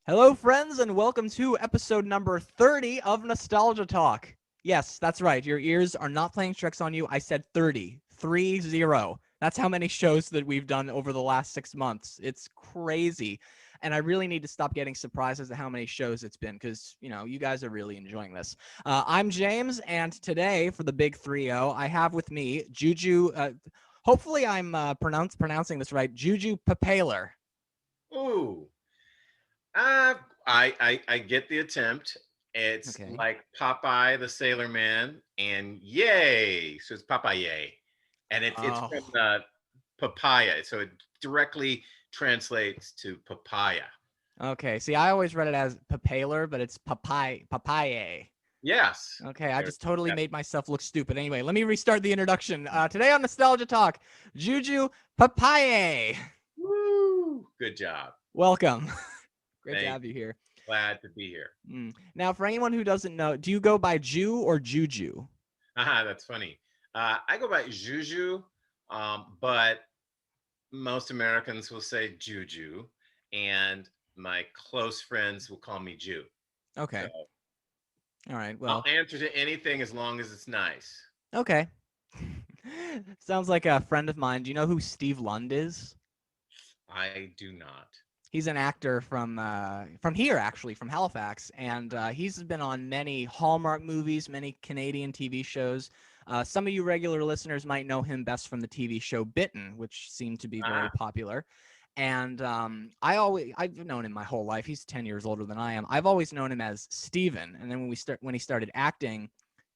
Hello, friends, and welcome to episode number 30 of Nostalgia Talk. Yes, that's right. Your ears are not playing tricks on you. I said 30. 30. That's how many shows that we've done over the last 6 months. It's crazy. And I really need to stop getting surprised as to how many shows it's been because, you guys are really enjoying this. I'm James, and today for the big 3-0, I have with me Juju. Hopefully, I'm pronouncing this right. Juju Papailler. Ooh, uh, I get the attempt. It's Okay. like Popeye the Sailor Man, and yay! So it's Papaye, and it's from Oh. the papaya, so it directly translates to papaya. Okay. See, I always read it as papaler, but it's papaye. Yes, Okay, I there. just totally Yeah. made myself look stupid. Anyway, let me restart the introduction. Today on Nostalgia Talk, Juju Papaye. Woo! Good job. Welcome. Great to Thank have you you. here. Glad to be here. Now, for anyone who doesn't know, do you go by Jew or Juju? That's funny. I go by Juju, but most Americans will say Juju, and my close friends will call me Jew. So Okay. All right. I'll Well, answer to anything as long as it's nice. okay. Sounds like a friend of mine. Do you know who Steve Lund is? I do not. He's an actor from here, actually, from Halifax, and he's been on many Hallmark movies, many Canadian TV shows. Some of you regular listeners might know him best from the TV show Bitten, which seemed to be very Ah, popular. And I've known him my whole life. He's 10 years older than I am. I've always known him as Steven, and then when he started acting,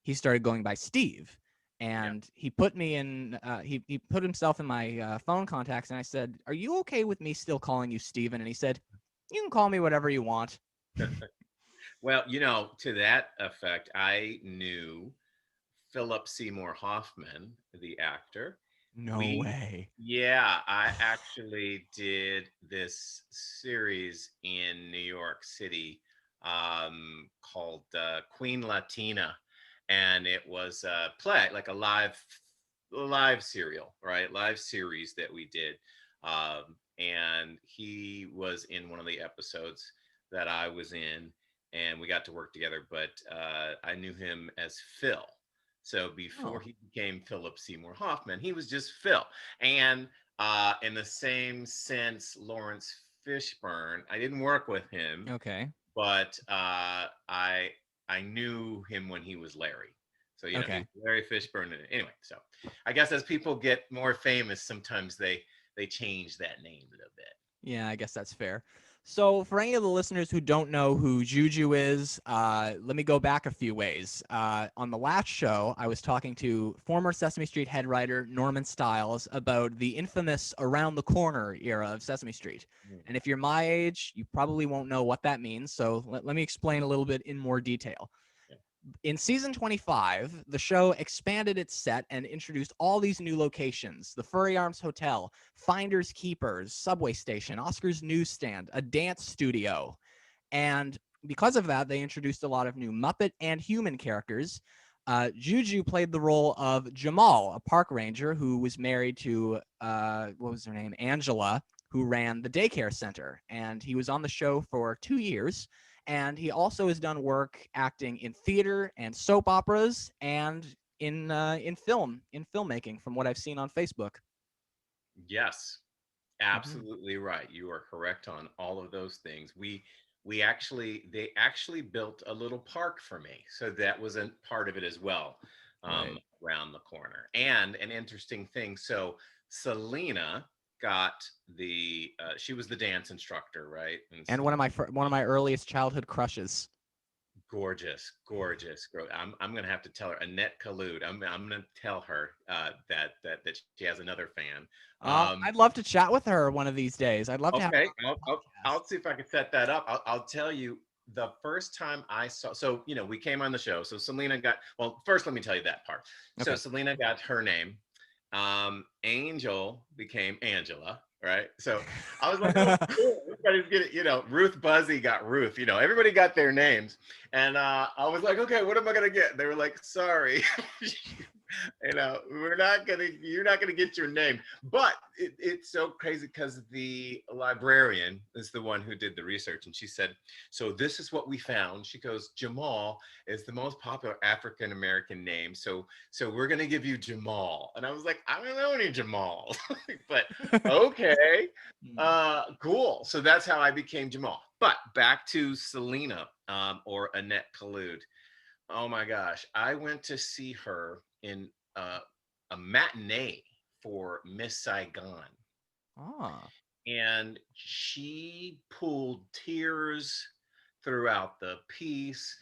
he started going by Steve, yeah. and he put me in he put himself in my phone contacts, and I said, are you okay with me still calling you Steven? And he said, you can call me whatever you want. Well, to that effect, I knew Philip Seymour Hoffman, the actor. No We, way. yeah, I actually did this series in New York City called Queen Latina, and it was a play, like a live serial, right? Live series that we did, and he was in one of the episodes that I was in, and we got to work together. But I knew him as Phil. So before Oh, he became Philip Seymour Hoffman, he was just Phil. And in the same sense, Lawrence Fishburne, I didn't work with him, okay. but I knew him when he was Larry. So he was Okay. Larry Fishburne. Anyway, so I guess as people get more famous, sometimes they change that name a little bit. Yeah, I guess that's fair. So, for any of the listeners who don't know who Juju is, let me go back a few ways. On the last show, I was talking to former Sesame Street head writer Norman Stiles about the infamous Around the Corner era of Sesame Street. Mm. And if you're my age, you probably won't know what that means. So, let me explain a little bit in more detail. Yeah. In season 25, the show expanded its set and introduced all these new locations: the Furry Arms Hotel, Finders Keepers, Subway Station, Oscar's Newsstand, a dance studio. And because of that, they introduced a lot of new Muppet and human characters. Juju played the role of Jamal, a park ranger who was married to, what was her name? Angela, who ran the daycare center. And he was on the show for 2 years. And he also has done work acting in theater and soap operas and in filmmaking, from what I've seen on Facebook. Yes, Mm-hmm. absolutely right. You are correct on all of those things. They actually built a little park for me, so that was a part of it as well, Right. around the corner. And an interesting thing. So Selena got she was the dance instructor, right? And And so one of my earliest childhood crushes. gorgeous, gorgeous girl. I'm gonna have to tell her, Annette Kalud. I'm gonna tell her that she has another fan. I'd love to chat with her one of these days. I'd love to have her Okay, on I'll, the I'll, podcast. I'll see if I can set that up. I'll tell you the first time I saw. So we came on the show. So Selena got. Well, first let me tell you that part. So Okay. Selena got her name. Angel became Angela. Right. So I was like, oh, cool. Everybody's getting. Ruth Buzzy got Ruth. Everybody got their names, and I was like, okay, what am I gonna get? They were like, sorry. you're not gonna get your name. But it's so crazy because the librarian is the one who did the research, and she said, so this is what we found. She goes, Jamal is the most popular African American name, so we're gonna give you Jamal. And I was like, I don't know any Jamal. But okay, Mm. cool. So that's how I became Jamal. But back to Selena, or Annette Collude. Oh my gosh, I went to see her in uh, a matinee for Miss Saigon, Ah. and she pulled tears throughout the piece.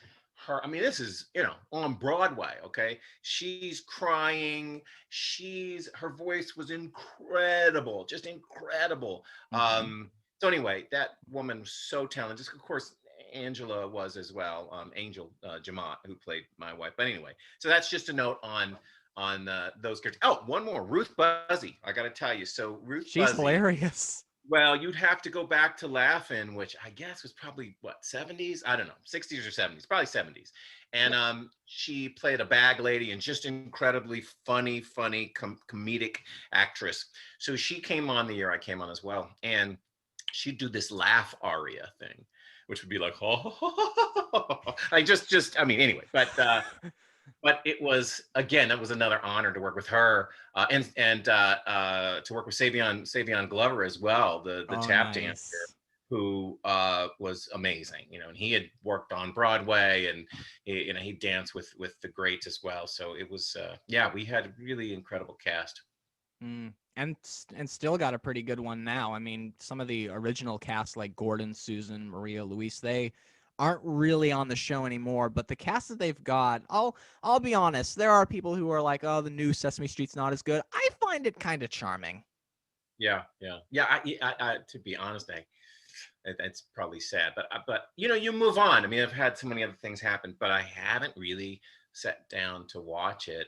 I mean, this is, on Broadway, okay? She's crying. Her voice was incredible, just incredible. Hmm. So anyway, that woman was so talented. Just, of course, Angela was as well. Angel Jamal, who played my wife. But anyway, so that's just a note on those characters. Oh, one more, Ruth Buzzy. I got to tell you. So Ruth She's Buzzy. hilarious. Well, you'd have to go back to Laugh-In, which I guess was probably what, 70s? I don't know, 60s or 70s, probably 70s. And Yep. she played a bag lady and just incredibly funny, comedic actress. So she came on the year I came on as well, and she'd do this laugh aria thing, which would be like, I I mean, anyway, but it was, again, that was another honor to work with her, and to work with Savion Glover as well, the Oh, tap dancer, nice. who was amazing, and he had worked on Broadway, and he danced with the greats as well. So it was, yeah, we had a really incredible cast. Mm. And still got a pretty good one now. I mean, some of the original cast like Gordon, Susan, Maria, Luis, they aren't really on the show anymore, but the cast that they've got, I'll be honest, there are people who are like, "Oh, the new Sesame Street's not as good." I find it kind of charming. Yeah. To be honest, it's probably sad, but you move on. I mean, I've had so many other things happen, but I haven't really sat down to watch it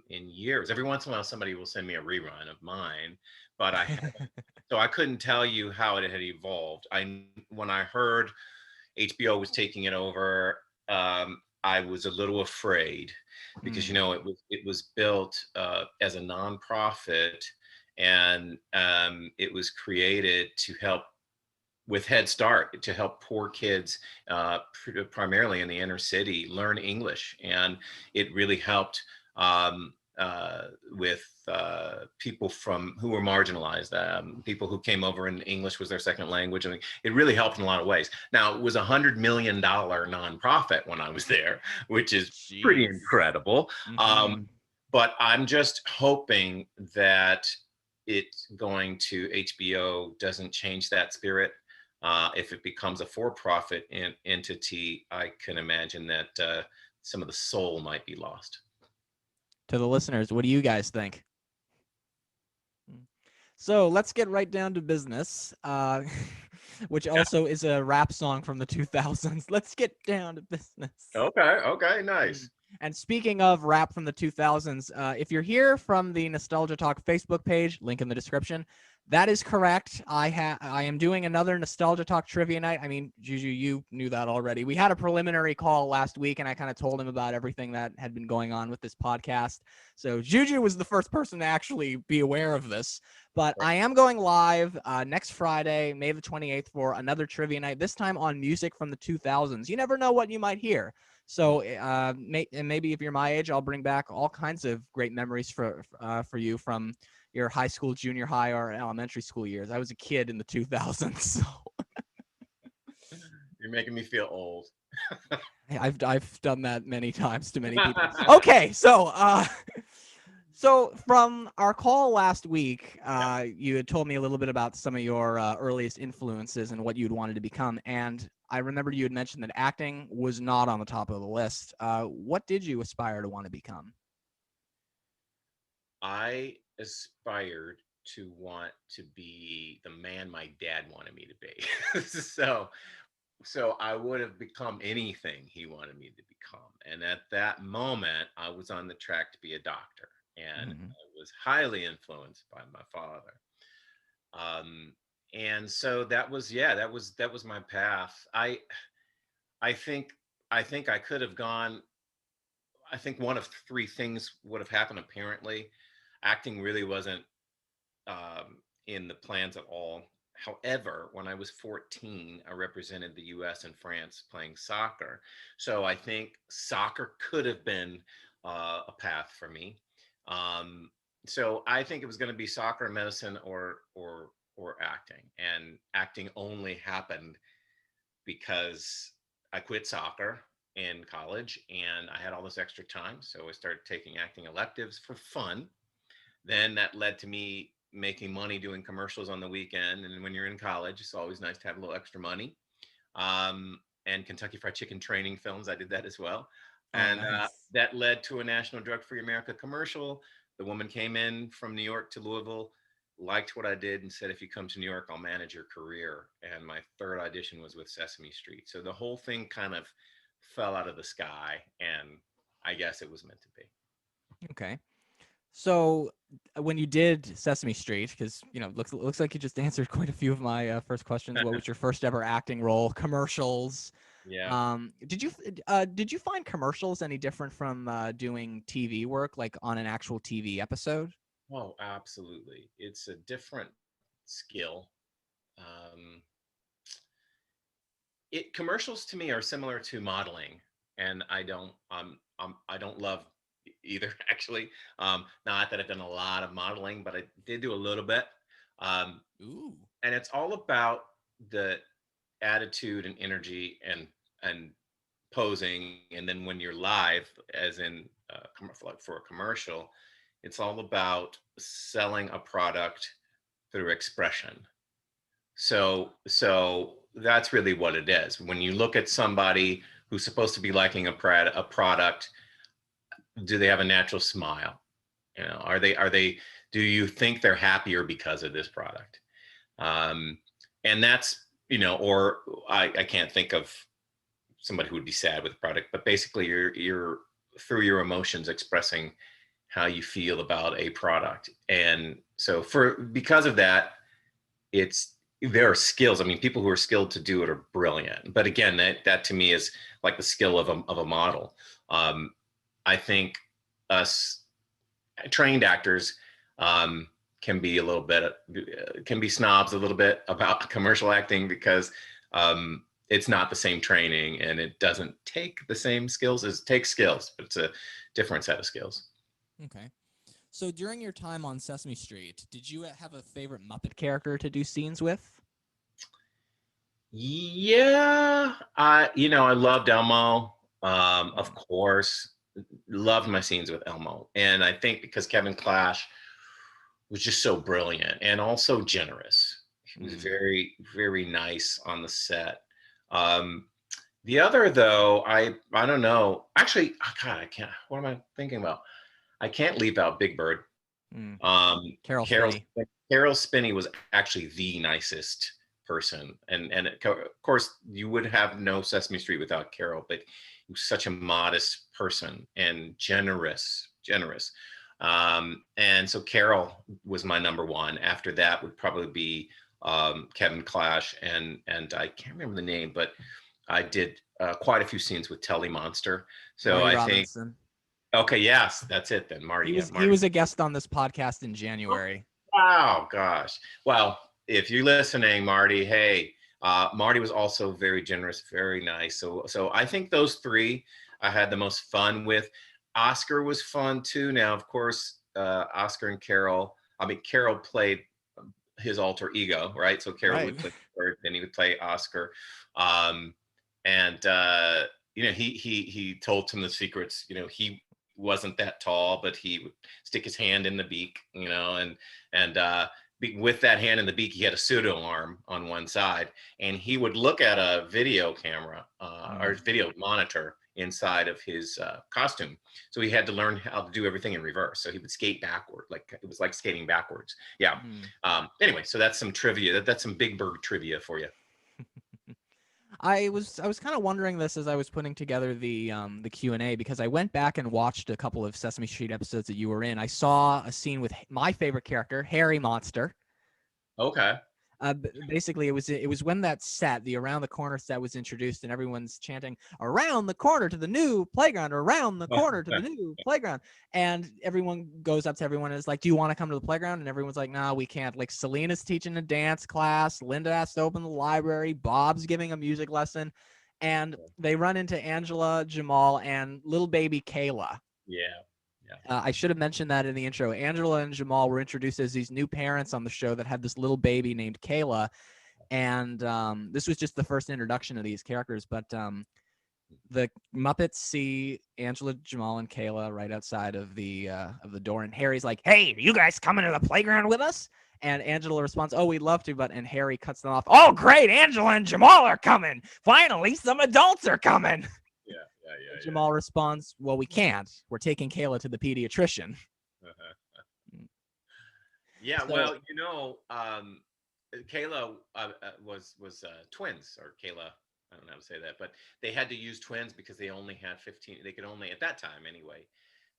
in years. Every once in a while, somebody will send me a rerun of mine, but I haven't. So I couldn't tell you how it had evolved. When I heard HBO was taking it over, I was a little afraid because Hmm. it was built as a nonprofit, and it was created to help with Head Start, to help poor kids, primarily in the inner city, learn English. And it really helped, with people who were marginalized, people who came over and English was their second language. I mean, it really helped in a lot of ways. Now, it was $100 million nonprofit when I was there, which is pretty Jeez. incredible. Hmm. Um, but I'm just hoping that it's going to HBO doesn't change that spirit. If it becomes a for-profit entity, I can imagine that some of the soul might be lost. To the listeners, what do you guys think? So let's get right down to business, which Yeah. also is a rap song from the 2000s. Let's get down to business. Okay. Okay. Mm. Nice. And speaking of rap from the 2000s, if you're here from the Nostalgia Talk Facebook page, link in the description, that is correct. I am doing another Nostalgia Talk trivia night. I mean, Juju, you knew that already. We had a preliminary call last week, and I kind of told him about everything that had been going on with this podcast. So Juju was the first person to actually be aware of this. But Right. I am going live next Friday, May the 28th, for another trivia night, this time on music from the 2000s. You never know what you might hear. So maybe if you're my age, I'll bring back all kinds of great memories for you from your high school, junior high, or elementary school years. I was a kid in the 2000s, so You're making me feel old. I've done that many times to many people. Okay, so from our call last week, Yeah. you had told me a little bit about some of your earliest influences and what you'd wanted to become, and I remember you had mentioned that acting was not on the top of the list. What did you aspire to want to become? I aspired to want to be the man my dad wanted me to be. So I would have become anything he wanted me to become. And at that moment, I was on the track to be a doctor, and Mm-hmm. I was highly influenced by my father. Um, and so that was, yeah, that was my path. I think I think I could have gone. I think one of three things would have happened. Apparently, acting really wasn't in the plans at all. However, when I was 14, I represented the US and France playing soccer. So I think soccer could have been a path for me. Um, so I think it was going to be soccer, medicine, or acting. And acting only happened because I quit soccer in college and I had all this extra time. So I started taking acting electives for fun. Then that led to me making money doing commercials on the weekend. And when you're in college, it's always nice to have a little extra money. And Kentucky Fried Chicken training films, I did that as well. Oh, And nice. that led to a National Drug Free America commercial. The woman came in from New York to Louisville, liked what I did, and said, if you come to New York, I'll manage your career. And my third audition was with Sesame Street. So the whole thing kind of fell out of the sky. And I guess it was meant to be. Okay. So when you did Sesame Street, because looks like you just answered quite a few of my first questions. What was your first ever acting role? Commercials. Yeah. Did you find commercials any different from doing TV work, like on an actual TV episode? Oh, absolutely. It's a different skill. Um, commercials to me are similar to modeling, and I don't love either actually. Not that I've done a lot of modeling, but I did do a little bit. Um, Ooh. and it's all about the attitude and energy and posing, and then when you're live, as in like for a commercial, it's all about selling a product through expression. So that's really what it is. When you look at somebody who's supposed to be liking a product, do they have a natural smile? Are they do you think they're happier because of this product? And that's, or I can't think of somebody who would be sad with the product, but basically you're through your emotions expressing how you feel about a product. And so because of that, there are skills. I mean, people who are skilled to do it are brilliant. But again, that to me is like the skill of a model. I think us trained actors can be a little bit can be snobs a little bit about commercial acting because it's not the same training and it doesn't take the same skills. It takes skills, but it's a different set of skills. Okay. So during your time on Sesame Street, did you have a favorite Muppet character to do scenes with? Yeah, I loved Elmo. Of course, loved my scenes with Elmo, and I think because Kevin Clash was just so brilliant and also generous. He was very, very nice on the set. Um, the other though, I don't know. Actually, oh God, I can't. What am I thinking about? I can't leave out Big Bird. Mm. Um, Carol Carol Spinney. Carol Spinney was actually the nicest person, and of course you would have no Sesame Street without Carol. But he was such a modest person and generous. And so Carol was my number one. After that would probably be Kevin Clash, and I can't remember the name, but I did quite a few scenes with Telly Monster. So Marty I think, Robinson. okay, yes, that's it then. Marty, yeah, He Marty. was a guest on this podcast in January. Wow, gosh. Well, if you're listening, Marty, hey, Marty was also very generous, very nice. So I think those three I had the most fun with. Oscar was fun too. Now, of course, Oscar and Carol. I mean, Carol played his alter ego, right? So Carol Right. would play Bert, then he would play Oscar, um, and he told some of the secrets. He wasn't that tall, but he would stick his hand in the beak, and with that hand in the beak, he had a pseudo arm on one side, and he would look at a video camera or video monitor inside of his costume. So he had to learn how to do everything in reverse. So he would skate backward, like it was like skating backwards. Yeah. Anyway, so that's some trivia. That's some Big Bird trivia for you. I was kind of wondering this as I was putting together the Q&A, because I went back and watched a couple of Sesame Street episodes that you were in. I saw a scene with my favorite character, Harry Monster. Okay. Basically, it was when that set, the around the corner set, was introduced, and everyone's chanting around the corner to the new playground, around the corner to the new playground, and everyone goes up to everyone and is like, "Do you want to come to the playground?" And everyone's like, "Nah, we can't." Like Selena's teaching a dance class, Linda has to open the library, Bob's giving a music lesson, and they run into Angela, Jamal, and little baby Kayla. Yeah. I should have mentioned that in the intro. Angela and Jamal were introduced as these new parents on the show that had this little baby named Kayla, and this was just the first introduction of these characters. But the Muppets see Angela, Jamal, and Kayla right outside of the door, and Harry's like, "Hey, are you guys coming to the playground with us?" And Angela responds, "Oh, we'd love to," and Harry cuts them off. "Oh, great! Angela and Jamal are coming. Finally, some adults are coming." Yeah. Jamal responds, "Well, we can't. We're taking Kayla to the pediatrician." Yeah, So, well, Kayla was twins, or Kayla. I don't know how to say that, but they had to use twins because they only had 15. They could only, at that time anyway,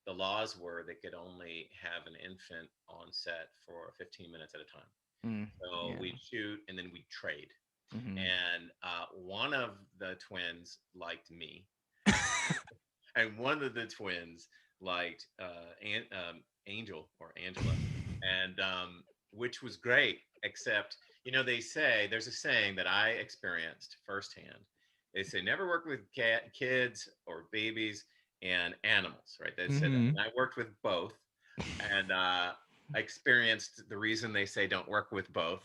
the laws were they could only have an infant on set for 15 minutes at a time. So yeah. we'd shoot and then we'd trade. Mm-hmm. And one of the twins liked me, and one of the twins liked Angel or Angela, and which was great. Except, they say there's a saying that I experienced firsthand. They say never work with kids or babies and animals, right? They said that, Mm-hmm. and I worked with both, and I experienced the reason they say don't work with both.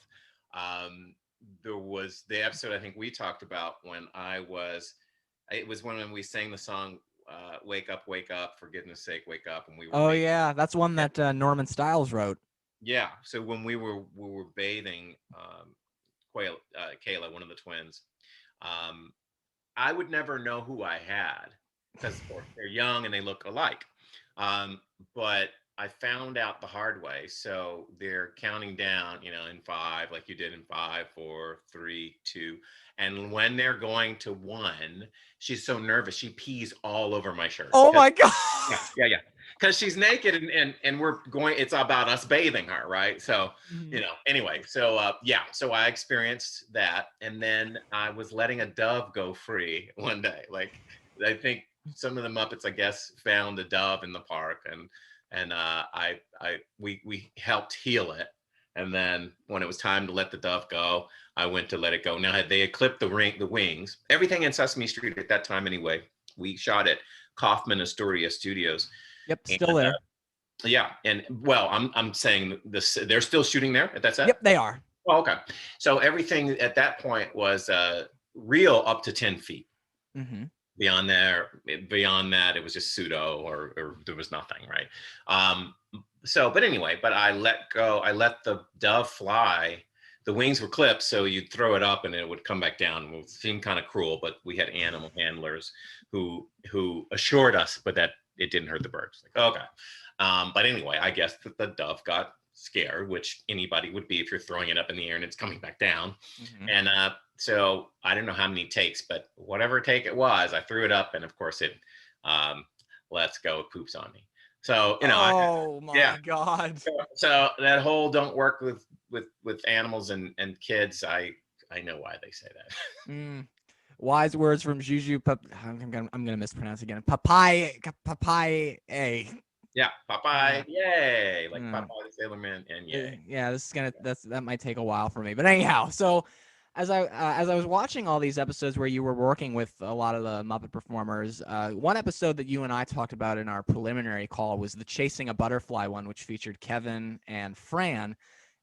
Um, there was the episode I think we talked about when it was when we sang the song wake up, for goodness sake, wake up," and we were Oh bathing. yeah, that's one Yeah, that Norman Stiles wrote. yeah. So when we were bathing, Kayla, one of the twins, um, I would never know who I had because, of course, they're young and they look alike. Um, but I found out the hard way. So they're counting down, in five, like you did, in five, four, three, two. And when they're going to one, she's so nervous. She pees all over my shirt. Oh my god. Yeah. Because she's naked, and we're going, it's about us bathing her, right? So, Mhm. anyway, so yeah, so I experienced that. And then I was letting a dove go free one day. Like, I think some of the Muppets, I guess, found a dove in the park, and we helped heal it. And then when it was time to let the dove go, I went to let it go. Now they had clipped the wings, everything in Sesame Street at that time anyway. We shot at Kaufman Astoria Studios, Yep, and still there. yeah, and well, I'm saying this. They're still shooting there at that set. Yep, they are. Oh, okay. So everything at that point was real up to 10 feet. Mm-hmm. Beyond that, it was just pseudo, or there was nothing, right? But anyway, but I let go. I let the dove fly. The wings were clipped, so you'd throw it up and it would come back down. It seemed kind of cruel, but we had animal handlers who assured us, but that it didn't hurt the birds. Like, okay. But anyway, I guess that the dove got scared, which anybody would be if you're throwing it up in the air and it's coming back down. Mm-hmm. And so I don't know how many takes, but whatever take it was, I threw it up, and of course it lets go, it poops on me. So Oh yeah. my god. So that whole don't work with animals and kids. I know why they say that. Mm. Wise words from Jou Jou I'm gonna mispronounce again. Papailler. Yeah, Popeye, yay! Like Mm. Popeye the Sailor Man, and yay. Yeah, that might take a while for me, but anyhow. So as I was watching all these episodes where you were working with a lot of the Muppet performers, one episode that you and I talked about in our preliminary call was the Chasing a Butterfly one, which featured Kevin and Fran,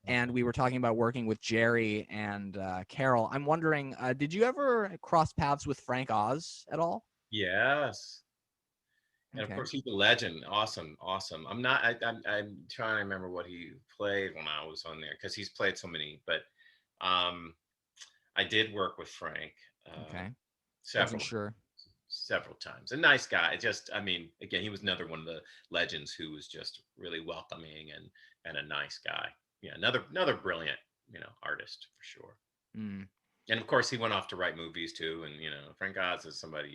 and we were talking about working with Jerry and Carol. I'm wondering, did you ever cross paths with Frank Oz at all? Yes. And of Okay. course, he's a legend. Awesome, awesome. I'm trying to remember what he played when I was on there, because he's played so many. But um, I did work with Frank Okay. Wasn't several sure. several times. A nice guy. Just, I mean, again, he was another one of the legends who was just really welcoming and a nice guy. Yeah, another brilliant, artist for sure. Mm. And of course, he went off to write movies too. And Frank Oz is somebody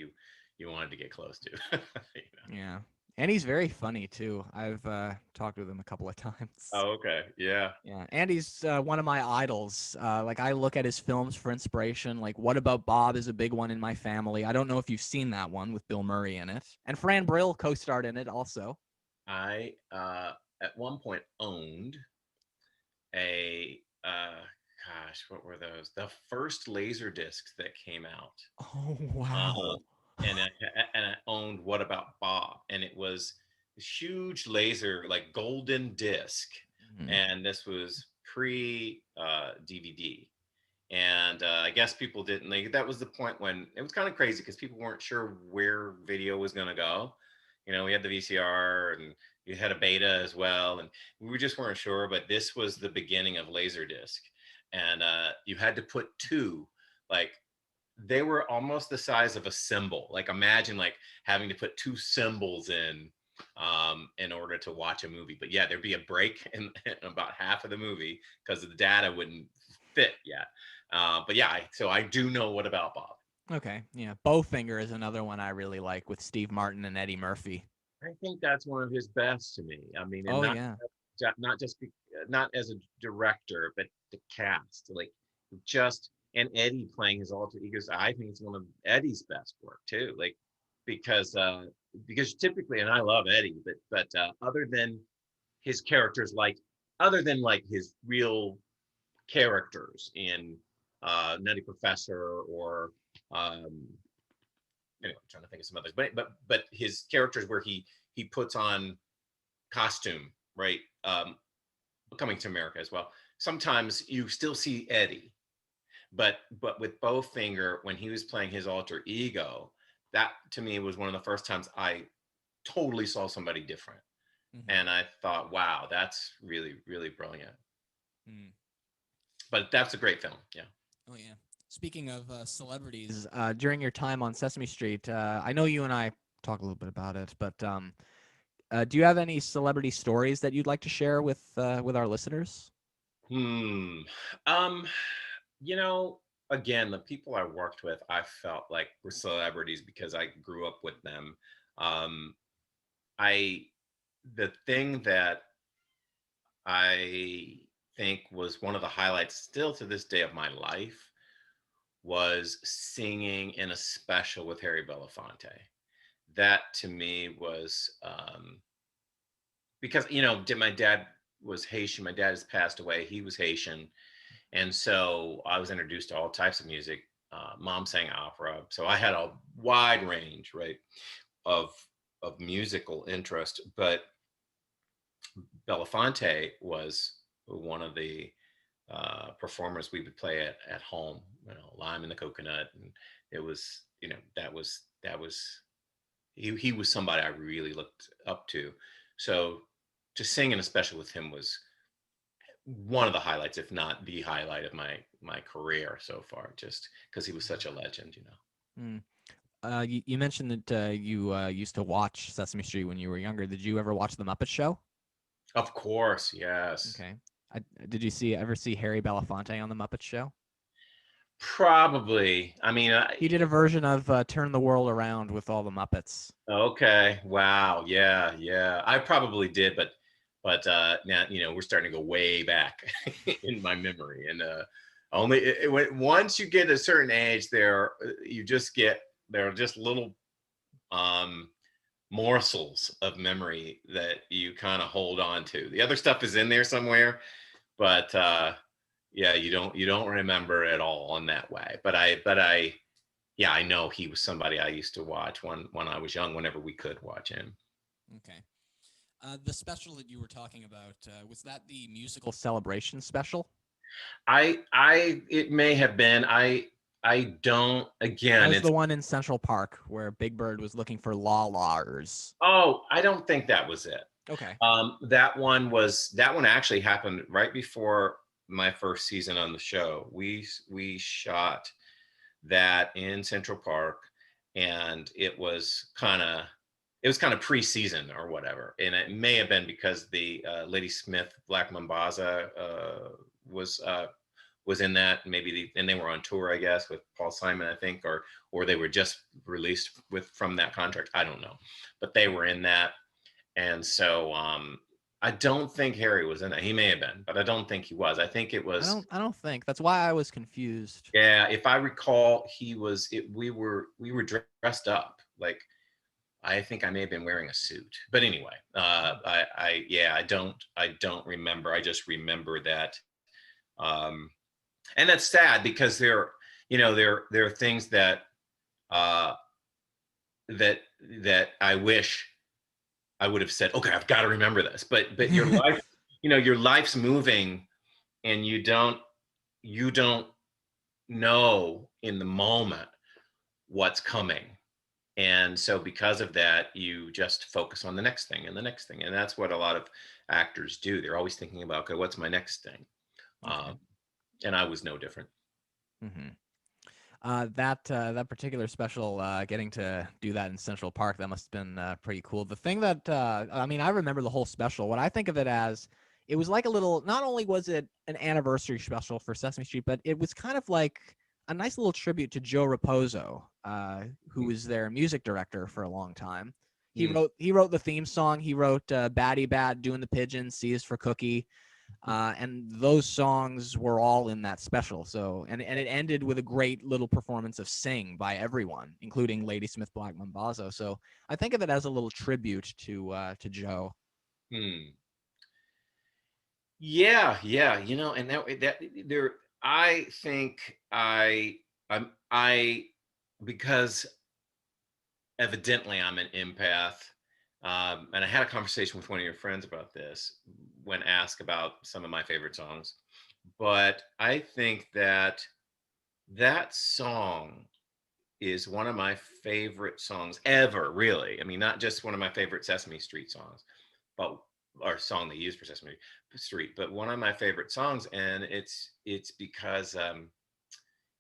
you wanted to get close to. Yeah. And he's very funny too. I've talked with him a couple of times. Oh, okay. Yeah. Yeah, Andy's one of my idols. Like I look at his films for inspiration. Like What About Bob is a big one in my family. I don't know if you've seen that one with Bill Murray in it, and Fran Brill co-starred in it also. I at one point owned a gosh, what were those? The first laser discs that came out. Oh Uh, wow. and I owned What About Bob, and it was this huge laser, like golden disc, Mhm. and this was pre DVD. And I guess people didn't like that was the point when it was kind of crazy because people weren't sure where video was going to go. We had the VCR and you had a beta as well, and we just weren't sure. But this was the beginning of Laserdisc, and you had to put two, like they were almost the size of a symbol. Like imagine like having to put two symbols in order to watch a movie. But yeah, there'd be a break in about half of the movie because the data wouldn't fit yet. But yeah, so I do know What About Bob. Okay, yeah. Bowfinger is another one I really like with Steve Martin and Eddie Murphy. I think that's one of his best to me. I mean, and Oh yeah. not just not as a director, but the cast, like just and Eddie playing his alter egos. I think it's one of Eddie's best work too. Like because because typically, and I love Eddie, but other than his characters, like other than like his real characters in Nutty Professor or um, anyway, I'm trying to think of some others, but his characters where he puts on costume, right? Coming to America as well. Sometimes you still see Eddie, but with Bowfinger when he was playing his alter ego, that to me was one of the first times I totally saw somebody different, Hmm. and I thought, wow, that's really really brilliant. Mm. But that's a great film. Yeah. Oh yeah. Speaking of celebrities, during your time on Sesame Street, I know you and I talked a little bit about it, but do you have any celebrity stories that you'd like to share with our listeners? Hmm. Um. You know, again, the people I worked with, I felt like were celebrities because I grew up with them. Um, I the thing that I think was one of the highlights still to this day of my life was singing in a special with Harry Belafonte. That to me was because my dad was Haitian. My dad has passed away. He was Haitian, and so I was introduced to all types of music. Mom sang opera, so I had a wide range, right, of musical interest. But Belafonte was one of the performers we would play at home. Lime in the Coconut, and it was that was he was somebody I really looked up to. So to sing in a special with him was one of the highlights, if not the highlight of my career so far, just because he was such a legend. Mm. You mentioned that you used to watch Sesame Street when you were younger. Did you ever watch The Muppet Show? Of course, yes. Okay. Did you ever see Harry Belafonte on The Muppet Show? Probably. I mean, He did a version of Turn the World Around with all the Muppets. okay. Wow. Yeah, yeah. I probably did, but now we're starting to go way back in my memory, and only once you get a certain age, there are just little um morsels of memory that you kind of hold on to. The other stuff is in there somewhere, but yeah, you don't remember it all in that way. But I yeah, I know he was somebody I used to watch when I was young, whenever we could watch him. Okay. The special that you were talking about, was that the musical celebration special? I it may have been. I don't That again, was it's the one in Central Park where Big Bird was looking for lawlars. oh, I don't think that was it. Okay. That one actually happened right before my first season on the show. We shot that in Central Park, and it was kind of pre-season or whatever, and it may have been because the Lady Smith Black Mambaza was in that. Maybe and they were on tour, I guess, with Paul Simon, I think, or they were just released from that contract. I don't know, but they were in that. And so I don't think Harry was in it. He may have been, but I don't think he was. I think it was. I don't think. That's why I was confused. Yeah, if I recall, he was. We were dressed up. Like I think I may have been wearing a suit. But anyway, I don't remember. I just remember that, um, and that's sad because there are things uh, that I wish I would have said, okay, I've got to remember this. But your life, your life's moving, and you don't know in the moment what's coming. And so because of that, you just focus on the next thing and the next thing. And that's what a lot of actors do. They're always thinking about, okay, what's my next thing? Okay. And I was no different. Mm-hmm. That particular special, getting to do that in Central Park, that must have been pretty cool. The thing that I mean, I remember the whole special. What I think of it as, it was like a little. Not only was it an anniversary special for Sesame Street, but it was kind of like a nice little tribute to Joe Raposo, who was their music director for a long time. He wrote the theme song. He wrote "Batty Bad," "Doing the Pigeon," "C is for Cookie." And those songs were all in that special. So, and it ended with a great little performance of "Sing" by everyone, including Ladysmith Black Mambazo. So I think of it as a little tribute to Joe. Hmm. Yeah, yeah, and that there, I think I because evidently I'm an empath, and I had a conversation with one of your friends about this when asked about some of my favorite songs. But I think that song is one of my favorite songs ever, really. I mean, not just one of my favorite Sesame Street songs, but or song they used for Sesame Street, but one of my favorite songs. And it's because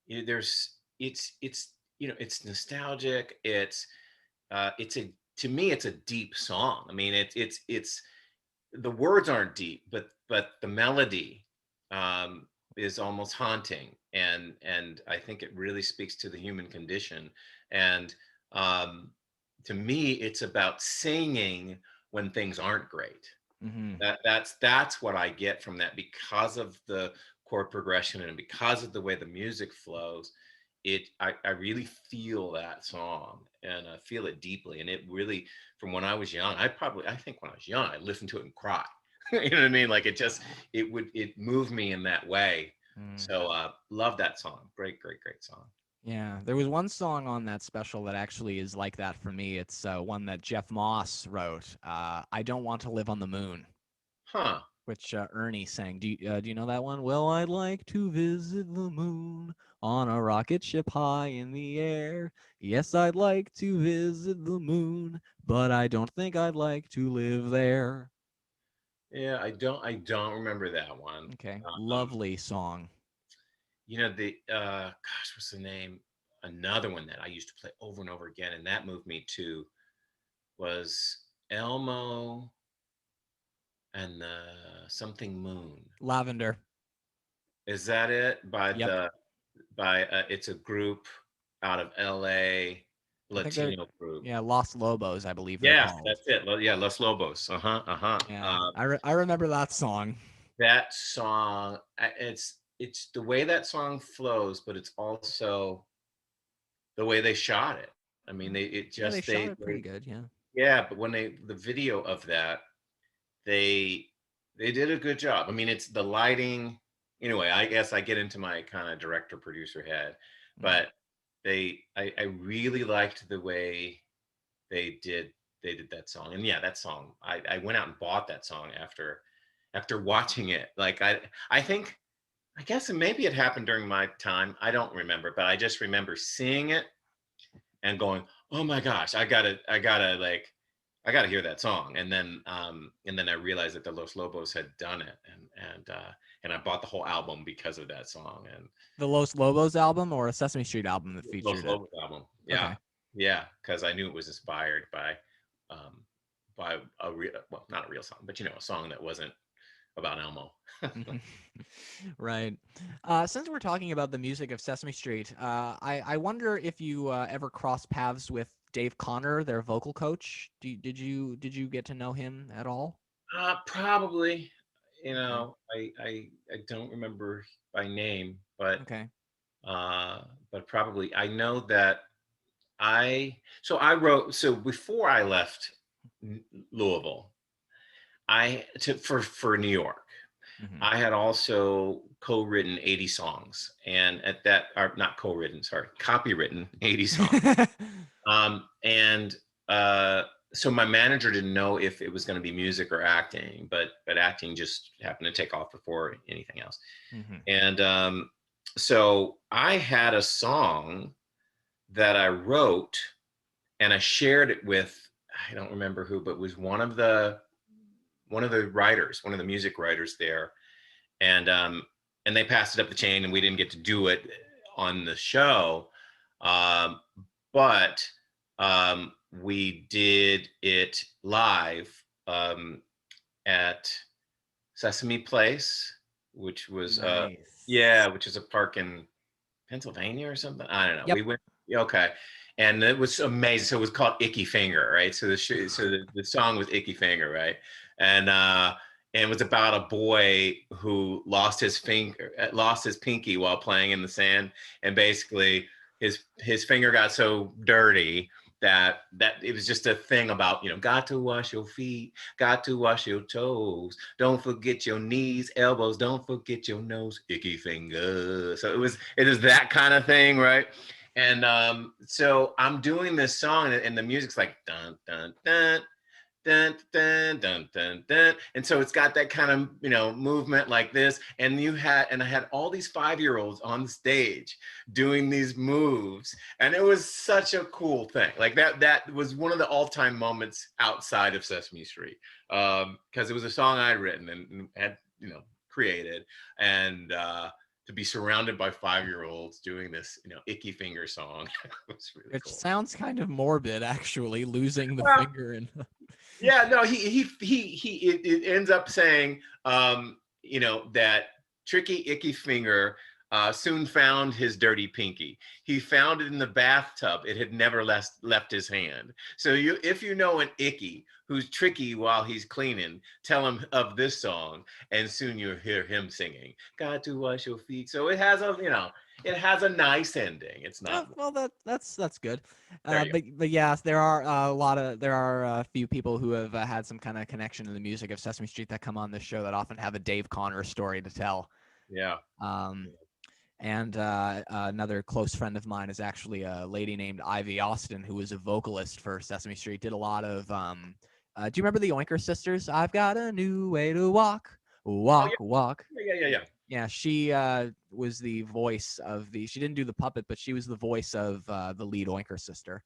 there's it's nostalgic. It's a to me it's a deep song. I mean, it's the words aren't deep, but the melody is almost haunting, and I think it really speaks to the human condition. And um, to me, it's about singing when things aren't great. Mm-hmm. That's what I get from that, because of the chord progression and because of the way the music flows. I really feel that song, and I feel it deeply. And it really, from when I was young, I think when I was young, I listened to it and cried. You know what I mean? Like it moved me in that way. Mm. So love that song. Great, great, great song. Yeah, there was one song on that special that actually is like that for me. It's one that Jeff Moss wrote. "I Don't Want to Live on the Moon," Huh. which Ernie sang. Do you know that one? Well, I'd like to visit the moon on a rocket ship high in the air. Yes, I'd like to visit the moon, but I don't think I'd like to live there. Yeah, I don't remember that one. Okay, Um, lovely song. the gosh, what's the name? Another one that I used to play over and over again, and that moved me to, was Elmo and the something moon. Lavender. Is that it? Yep. It's a group out of LA, I think they're, Latino group. yeah, Los Lobos, I believe they're Yes, called. that's it. Yeah, Los Lobos. Uh-huh, uh-huh. Yeah, I remember that song. That song, it's the way that song flows, but it's also the way they shot it. I mean, Yeah, they shot it pretty good. Yeah. yeah, but when the video of that, they they did a good job. I mean, it's the lighting. Anyway, I guess I get into my kind of director producer head, Mm. but I really liked the way they did they did that song. And yeah, that song, I went out and bought that song after watching it. Like I think, I guess maybe it happened during my time. I don't remember, but I just remember seeing it and going, "Oh my gosh, I gotta hear that song." And then I realized that the Los Lobos had done it, and I bought the whole album because of that song. And The Los Lobos album or a Sesame Street album that Los featured it? Lobos album, yeah, Okay. yeah, because I knew it was inspired um, by a real, well, not a real song, but a song that wasn't about Elmo. Mhm. Right. Since we're talking about the music of Sesame Street, I wonder if you ever crossed paths with Dave Connor, their vocal coach. Did you get to know him at all? Probably. Okay. I don't remember by name, but Okay. uh, probably I know that I wrote so before I left Louisville, I to for New York. Hmm. I had also co-written 80 songs, and at that, or not co-written, sorry, copywritten 80 songs. And so my manager didn't know if it was going to be music or acting, but acting just happened to take off before anything else. Hmm. And so I had a song that I wrote, and I shared it with, I don't remember who, but it was one of the writers, one of the music writers there, and they passed it up the chain, and we didn't get to do it on the show, um, but we did it live at Sesame Place, which was Nice. yeah, which is a park in Pennsylvania or something. I don't know. Yep. We went, okay, and it was amazing. So it was called Icky Finger, right? So the song was Icky Finger, right? And it was about a boy who lost his pinky while playing in the sand, and basically his finger got so dirty that it was just a thing about, got to wash your feet, got to wash your toes, don't forget your knees, elbows, don't forget your nose, icky finger. So it is that kind of thing, right? And so I'm doing this song, and the music's like dun dun dun dun dun dun dun dun, and so it's got that kind of movement like this, and I had all these 5-year-olds on the stage doing these moves, and it was such a cool thing. Like that was one of the all-time moments outside of Sesame Street, because it was a song I'd written and had created, and to be surrounded by 5-year-olds doing this icky finger song was really It cool. sounds kind of morbid, actually, losing the Well, finger and. yeah, no, it ends up saying, that tricky icky finger soon found his dirty pinky. He found it in the bathtub. It had never left his hand. So if you know an icky who's tricky while he's cleaning, tell him of this song, and soon you'll hear him singing. Got to wash your feet. So it has a nice ending. It's Oh, not. well, that's good. There you But yes, there are there are a few people who have had some kind of connection to the music of Sesame Street that come on this show that often have a Dave Connor story to tell. go. Yeah. Um, and another close friend of mine is actually a lady named Ivy Austin, who was a vocalist for Sesame Street. Did a lot of. Do you remember the Oinker Sisters? I've got a new way to walk, Oh walk, yeah. walk. Yeah. Yeah, she was the voice of the. She didn't do the puppet, but she was the voice of the lead Oinker sister.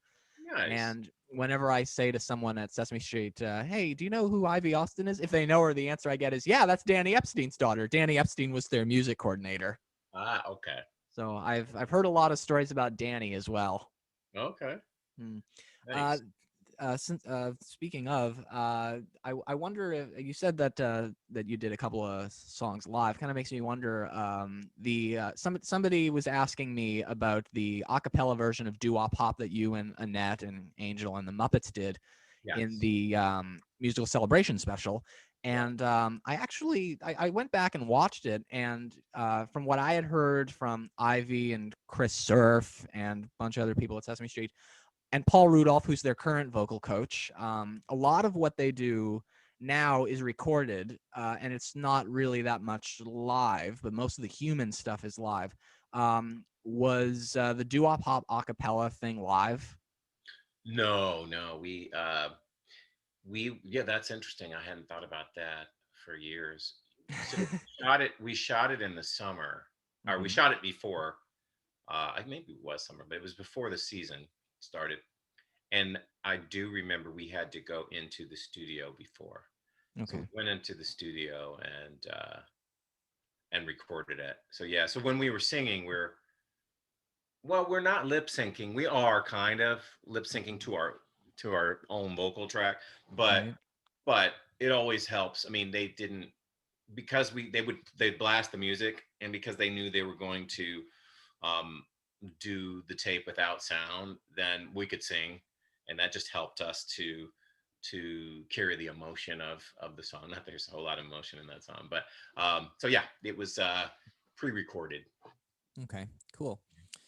Nice. And whenever I say to someone at Sesame Street, "Hey, do you know who Ivy Austin is?" If they know her, the answer I get is, "Yeah, that's Danny Epstein's daughter." Danny Epstein was their music coordinator. Okay. So I've heard a lot of stories about Danny as well. Okay. Hmm. Uh, Nice. since speaking of, I wonder if you said that that you did a couple of songs live. Kind of makes me wonder. Somebody was asking me about the a cappella version of Doo Wop Hop that you and Annette and Angel and the Muppets did in Yes. the musical celebration special. Yeah. And I went back and watched it, and from what I had heard from Ivy and Chris Surf and a bunch of other people at Sesame Street, and Paul Rudolph, who's their current vocal coach, a lot of what they do now is recorded, and it's not really that much live, but most of the human stuff is live. Was the Doo Wop Hop a cappella thing live? No, no. Yeah, that's interesting. I hadn't thought about that for years. So we shot it in the summer, or we Mm-hmm. shot it before, maybe it was summer, but it was before the season started. And I do remember we had to go into the studio before. So we Okay. went into the studio and recorded it. So yeah, so when we were singing, we're not lip syncing. We are kind of lip syncing to our own vocal track, but Right. it always helps. I mean, they didn't, because they'd blast the music, and because they knew they were going to um do the tape without sound, then we could sing, and that just helped us to carry the emotion of the song. Not that there's a whole lot of emotion in that song, but so yeah, it was pre-recorded. Okay, cool.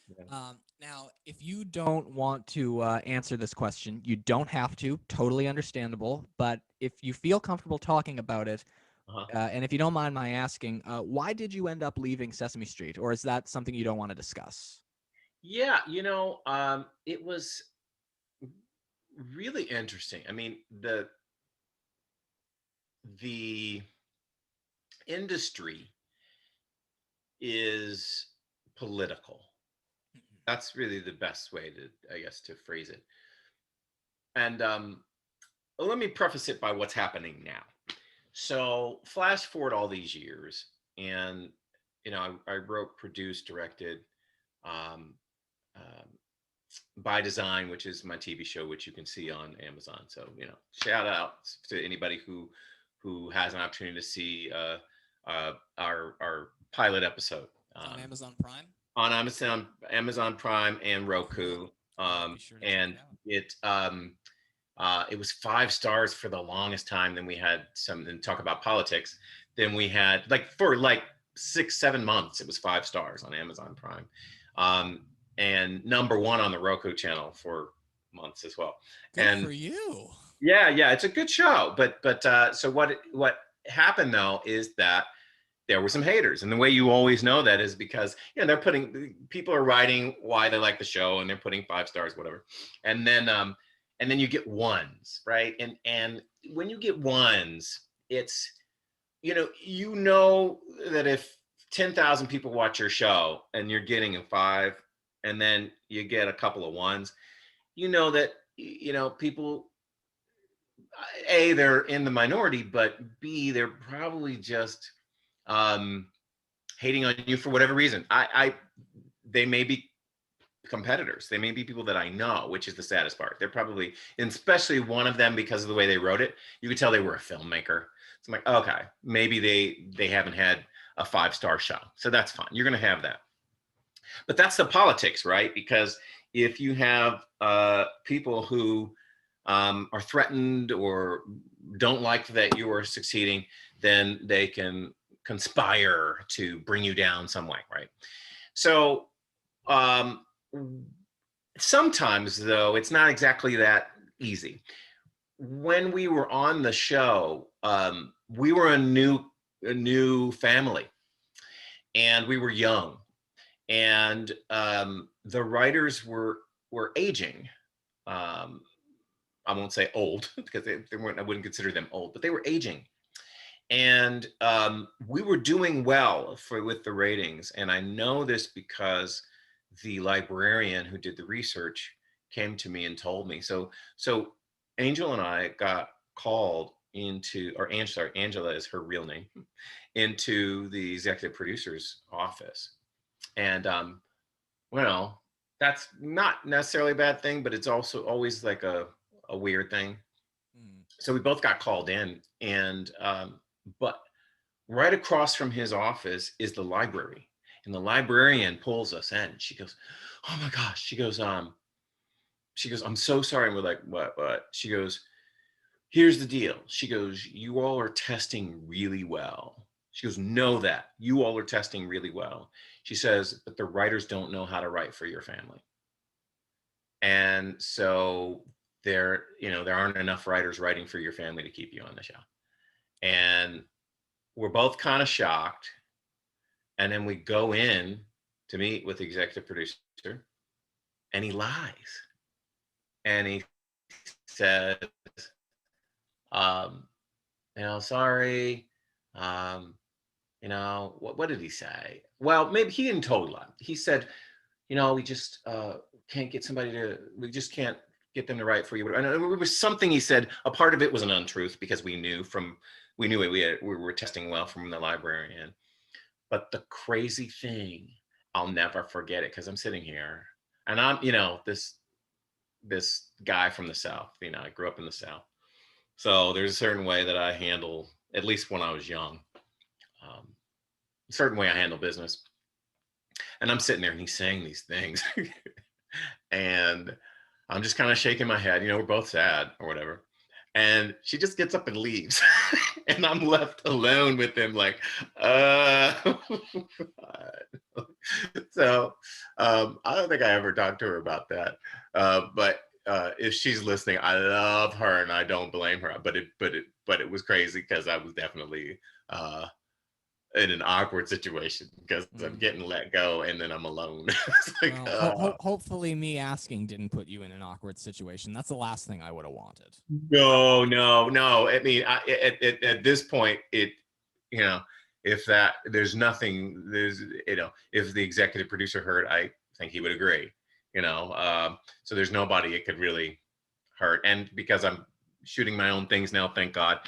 Yeah. Now, if you don't want to answer this question, you don't have to. Totally understandable. But if you feel comfortable talking about it, Uh-huh. and if you don't mind my asking, why did you end up leaving Sesame Street, or is that something you don't want to discuss? Yeah, it was really interesting. I mean, the industry is political. That's really the best way to, I guess, to phrase it. And let me preface it by what's happening now. So flash forward all these years, and I wrote, produced, directed um, um, by Design, which is my TV show, which you can see on Amazon. So shout out to anybody who has an opportunity to see our pilot episode On Amazon Prime? on Amazon Prime and Roku. Cool. I'll be sure to check And it out. it was 5 stars for the longest time. Then we had something talk about politics. Then we had for 6-7 months, it was 5 stars on Amazon Prime, and #1 on the Roku channel for months as well. Good And for you. yeah, it's a good show. But so what happened though is that there were some haters, and the way you always know that is because people are writing why they like the show, and they're putting 5 stars, whatever, and then you get ones, right? And when you get ones, it's that if 10,000 people watch your show and you're getting a 5, and then you get a couple of ones, that people, A, they're in the minority, but B, they're probably just hating on you for whatever reason. They may be competitors. They may be people that I know, which is the saddest part. They're probably, and especially one of them, because of the way they wrote it, you could tell they were a filmmaker. So I'm like, okay, maybe they haven't had a 5-star show, so that's fine. You're going to have that. But that's the politics, right? Because if you have people who are threatened or don't like that you are succeeding, then they can conspire to bring you down some way, right? So sometimes, though, it's not exactly that easy. When we were on the show, we were a new family, and we were young, and the writers were aging. I won't say old because they weren't. I wouldn't consider them old, but they were aging, and we were doing well with the ratings. And I know this because the librarian who did the research came to me and told me. So Angel and I got called into, or Angela is her real name, into the executive producer's office. And well, that's not necessarily a bad thing, but it's also always like a weird thing. So we both got called in, and but right across from his office is the library, and the librarian pulls us in. She goes, "Oh my gosh!" She goes, "I'm so sorry." And we're like, "What?" She goes, "Here's the deal." She goes, "You all are testing really well." She goes, "Know that you all are testing really well." She says, "But the writers don't know how to write for your family, and so there aren't enough writers writing for your family to keep you on the show." And we're both kind of shocked. And then we go in to meet with the executive producer, and he lies. And he says, sorry. What did he say? Well, maybe he didn't totally lie. He said, we just can't get we just can't get them to write for you. And it was something he said. A part of it was an untruth, because we knew it. We were testing well from the librarian. But the crazy thing, I'll never forget it, because I'm sitting here and I'm, this guy from the South, I grew up in the South. So there's a certain way that I handle, at least when I was young, a certain way I handle business. And I'm sitting there and he's saying these things. And I'm just kind of shaking my head. We're both sad or whatever. And she just gets up and leaves. And I'm left alone with him, like, so I don't think I ever talked to her about that. But if she's listening, I love her and I don't blame her. But it was crazy because I was definitely in an awkward situation because I'm getting let go and then I'm alone. It's like, hopefully me asking didn't put you in an awkward situation. That's the last thing I would have wanted. no. I mean, at this point, if there's nothing, if the executive producer heard, I think he would agree, so there's nobody it could really hurt. And because I'm shooting my own things now, thank God,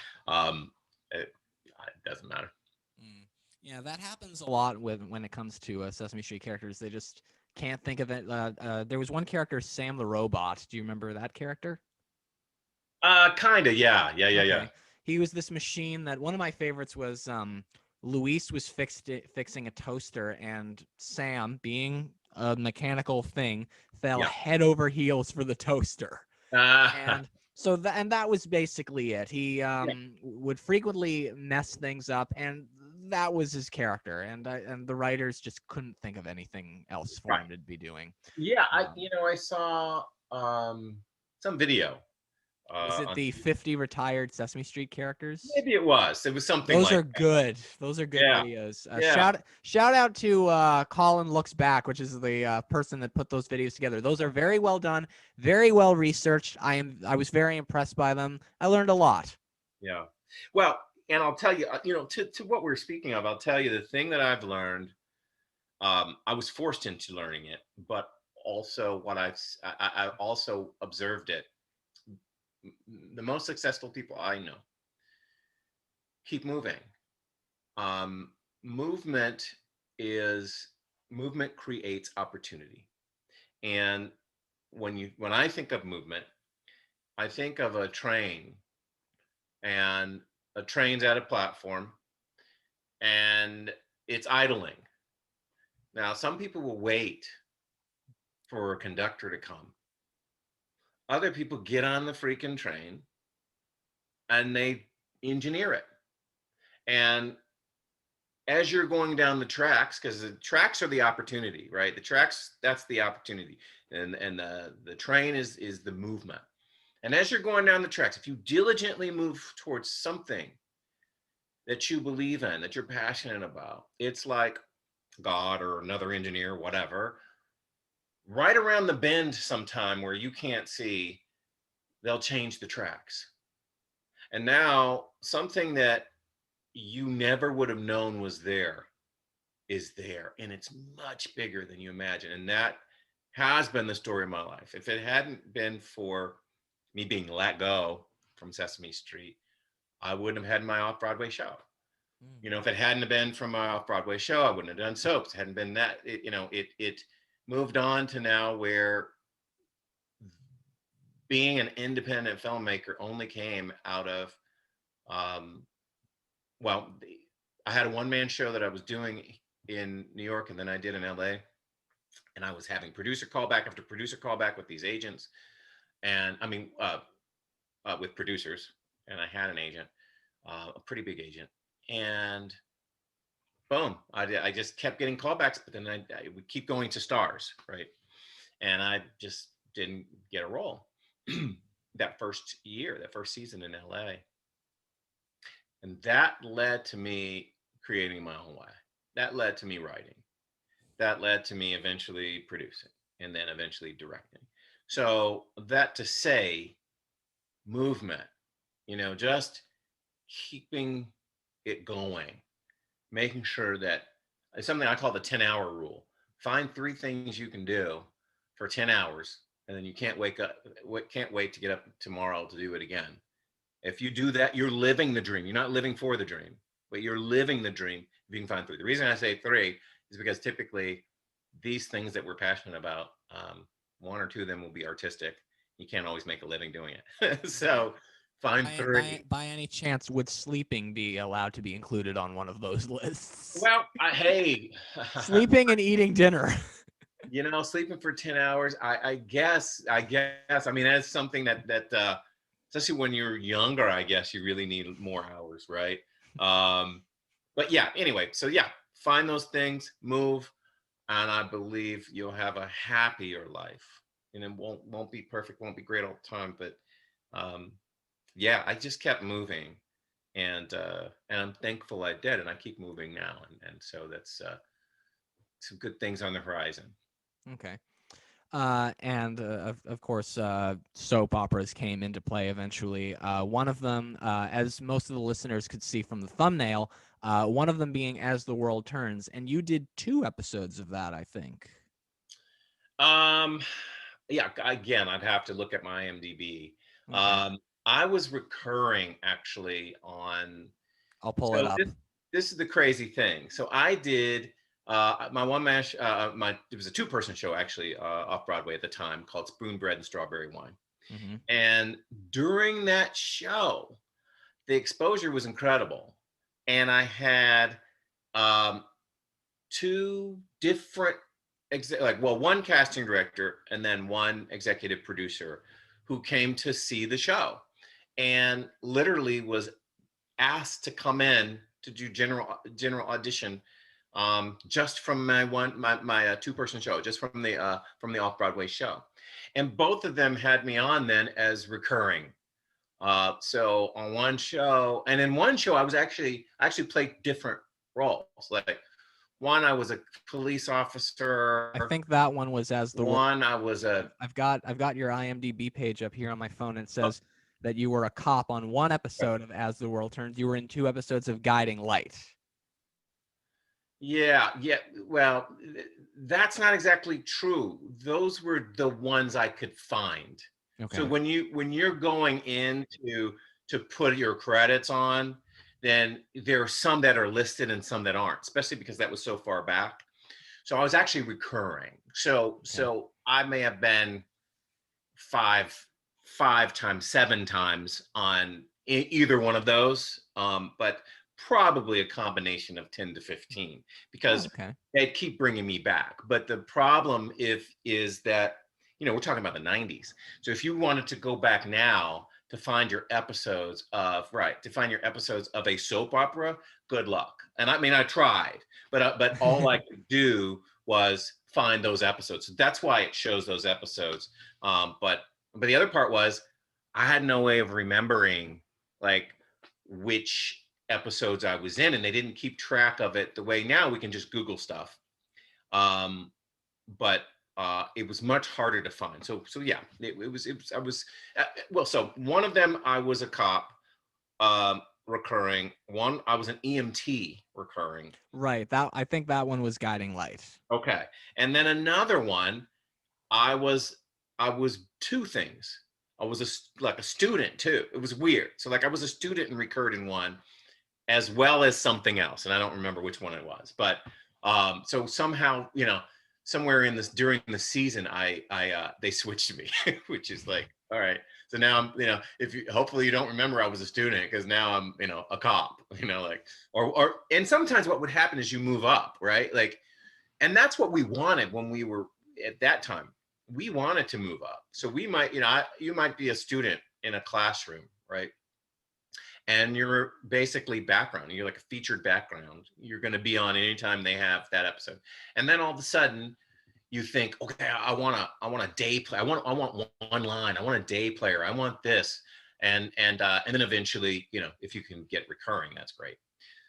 it doesn't matter. Yeah, that happens a lot when it comes to Sesame Street characters. They just can't think of it. There was one character, Sam the Robot. Do you remember that character? Kind of, yeah. Okay. He was this machine that one of my favorites was Luis was fixing a toaster, and Sam, being a mechanical thing, fell head over heels for the toaster. And so that was basically it. He would frequently mess things up, and that was his character. And the writers just couldn't think of anything else for him to be doing. Yeah, I saw some video. Was it the 50 retired Sesame Street characters? Maybe it was. It was something. Those like are good. Those are good videos. Yeah. Shout out to Colin Looks Back, which is the person that put those videos together. Those are very well done, very well researched. I was very impressed by them. I learned a lot. Yeah. Well, and I'll tell you, to what we're speaking of, I'll tell you the thing that I've learned. I was forced into learning it, but also what I also observed it. The most successful people I know keep moving. Movement creates opportunity. And when I think of movement, I think of a train, and a train's at a platform and it's idling. Now, some people will wait for a conductor to come. Other people get on the freaking train and they engineer it. And as you're going down the tracks, because the tracks are the opportunity, right? The tracks, that's the opportunity. And the train is the movement. And as you're going down the tracks, if you diligently move towards something that you believe in, that you're passionate about, it's like God or another engineer, whatever, right around the bend sometime where you can't see, they'll change the tracks. And now something that you never would have known was there is there, and it's much bigger than you imagine. And that has been the story of my life. If it hadn't been for me being let go from Sesame Street, I wouldn't have had my off-Broadway show. If it hadn't been from my off-Broadway show, I wouldn't have done soaps. It hadn't been that, it moved on to now where being an independent filmmaker only came out of, I had a one-man show that I was doing in New York, and then I did in LA, and I was having producer callback after producer callback with these agents, and with producers, and I had an agent, a pretty big agent, and boom, I just kept getting callbacks, but then I would keep going to stars, right? And I just didn't get a role that first season in LA. And that led to me creating my own way. That led to me writing. That led to me eventually producing, and then eventually directing. So that to say, movement, just keeping it going, making sure that it's something I call the 10-hour rule. Find 3 things you can do for 10 hours, and then you can't wait to get up tomorrow to do it again. If you do that, you're living the dream. You're not living for the dream, but you're living the dream if you can find 3. The reason I say 3 is because typically these things that we're passionate about, 1 or 2 of them will be artistic. You can't always make a living doing it. So find 3. By any chance, would sleeping be allowed to be included on one of those lists? Well, hey. Sleeping and eating dinner. Sleeping for 10 hours, I guess. I mean, that's something that especially when you're younger, I guess you really need more hours, right? Um, but yeah, anyway, so yeah, find those things, move, and I believe you'll have a happier life. And it won't be perfect, won't be great all the time, but um, yeah, I just kept moving, and I'm thankful I did, and I keep moving now, and so that's some good things on the horizon. Okay. And of course, soap operas came into play eventually. One of them, as most of the listeners could see from the thumbnail, one of them being As the World Turns, and you did 2 episodes of that, I think. Um, yeah, again, I'd have to look at my IMDb. Okay, I was recurring actually on. I'll pull it So up. this is the crazy thing. So I did my one man. My it was a two-person show actually off Broadway at the time called Spoon Bread and Strawberry Wine. Hmm. And during that show, the exposure was incredible, and I had um, two different one casting director and then one executive producer who came to see the show and literally was asked to come in to do general audition just from my two-person show, just from the off-Broadway show. And both of them had me on then as recurring. So on one show, and in one show, I actually played different roles. Like one, I was a police I officer. think that one was As the World. One, I was a I've got your IMDb page up here on my phone, and it says that you were a cop on 1 episode of As the World Turns. You were in 2 episodes of Guiding Light. yeah, yeah. Well, that's not exactly true. Those were the ones I could find. So Okay. when you're going in to put your credits on, then there are some that are listed and some that aren't, especially because that was so far back. So I was actually recurring. So Okay. so I may have been five five times, seven times on either one of those, but probably a combination of 10 to 15 Oh, because okay. they'd keep bringing me back. But the problem if is that we're talking about the 90s. So if you wanted to go back now to find your episodes of a soap opera, good luck. And I mean, I tried, but all I could do was find those episodes. So that's why it shows those episodes. But the other part was I had no way of remembering like which episodes I was in, and they didn't keep track of it the way now we can just Google stuff. Um, but it was much harder to find. So yeah, it was I was well. So one of them I was a cop recurring. One I was an EMT recurring. Right. That I think that one was Guiding Light. Okay, and then another one I was I was two things. I was like a student too. It was weird. So like I was a student and recurred in one, as well as something else, and I don't remember which one it was. But so somehow somewhere in this during the season, I they switched me, which is like all right. So now I'm if you hopefully you don't remember I was a student because now I'm a cop. Like or and sometimes what would happen is you move up, right? Like and that's what we wanted when we were at that time. We wanted to move up, so we might you might be a student in a classroom, right? And you're basically background, you're like a featured background, you're going to be on anytime they have that episode. And then all of a sudden you think, okay, I want a day play, I want one line, I want a day player, I want this. And then eventually if you can get recurring, that's great.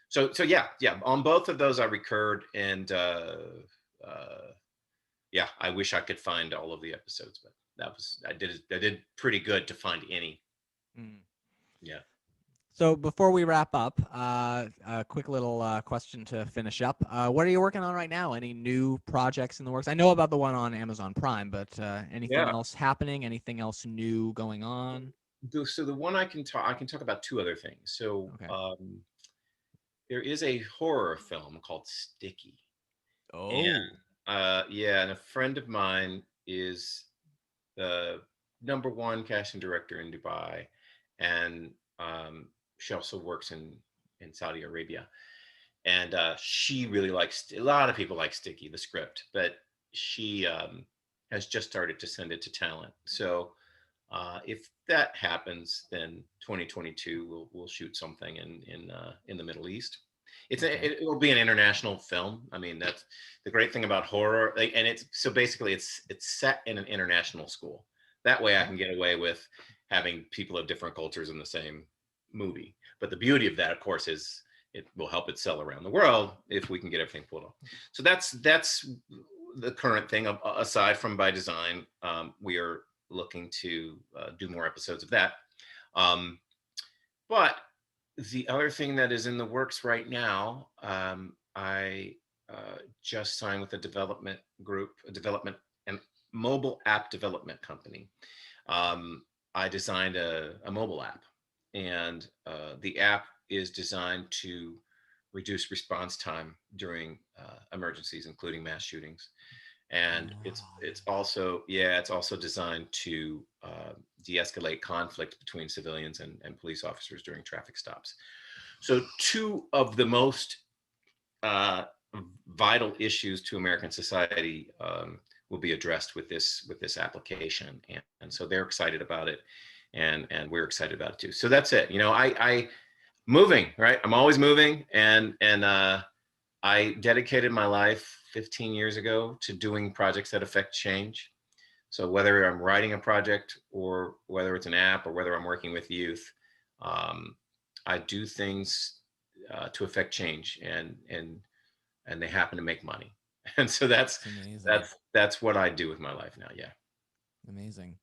So yeah, on both of those I recurred. And uh yeah, I wish I could find all of the episodes, but I did pretty good to find any. Mm. Yeah. So before we wrap up, a quick little question to finish up. What are you working on right now? Any new projects in the works? I know about the one on Amazon Prime, but anything Yeah. else happening? Anything else new going on? So the one I can talk about two other things. So Okay. there is a horror film called Sticky, and Oh. yeah, and a friend of mine is the number one casting director in Dubai, and she also works in Saudi Arabia, and she really likes a lot of people like Sticky, the script, but she has just started to send it to talent. So if that happens, then 2022 we'll shoot something in the Middle East. Okay. It will be an international film. I mean, that's the great thing about horror. And it's so basically it's set in an international school. That way, I Oh, can get away with having people of different cultures in the same movie. But the beauty of that, of course, is it will help it sell around the world if we can get everything pulled off. So that's the current thing. Aside from by design, we are looking to do more episodes of that. Um, but the other thing that is in the works right now, I just signed with a development group, a development and mobile app development company. Um, I designed a mobile app, and the app is designed to reduce response time during emergencies, including mass shootings. And it's also, yeah, it's also designed to de-escalate conflict between civilians and police officers during traffic stops. So two of the most uh, vital issues to American society will be addressed with this application, and so they're excited about it, and we're excited about it too. So that's it. You know, I moving, right? I'm always moving, and I dedicated my life 15 years ago to doing projects that affect change. So whether I'm writing a project or whether it's an app or whether I'm working with youth, um, I do things to affect change, and they happen to make money. And so that's amazing. that's what I do with my life now. Yeah. Amazing.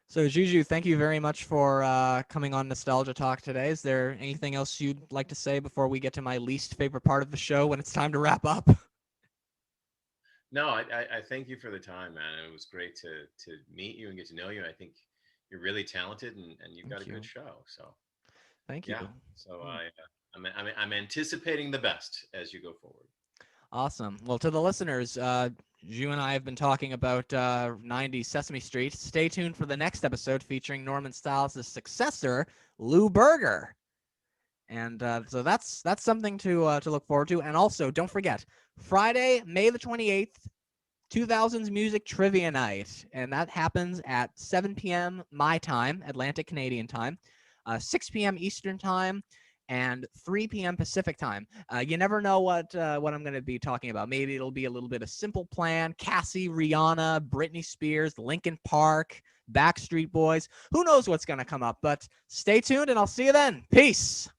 So, Juju, thank you very much for coming on Nostalgia Talk today. Is there anything else you'd like to say before we get to my least favorite part of the show when it's time to wrap up? No, I thank you for the time, man. It was great to meet you and get to know you. I think you're really talented, and you've got a Thank good you. show. So Thank you. yeah. So I'm anticipating the best as you go forward. Awesome. Well, to the listeners, you and I have been talking about 90s Sesame Street. Stay tuned for the next episode featuring Norman Stiles' successor, Lou Berger. And so that's something to look forward to. And also, don't forget, Friday, May the 28th, 2000s Music Trivia Night. And that happens at 7 p.m. my time, Atlantic Canadian time, 6 p.m. Eastern time, and 3 p.m. Pacific time. You never know what I'm going to be talking about. Maybe it'll be a little bit of Simple Plan, Cassie, Rihanna, Britney Spears, Linkin Park, Backstreet Boys. Who knows what's going to come up? But stay tuned, and I'll see you then. Peace.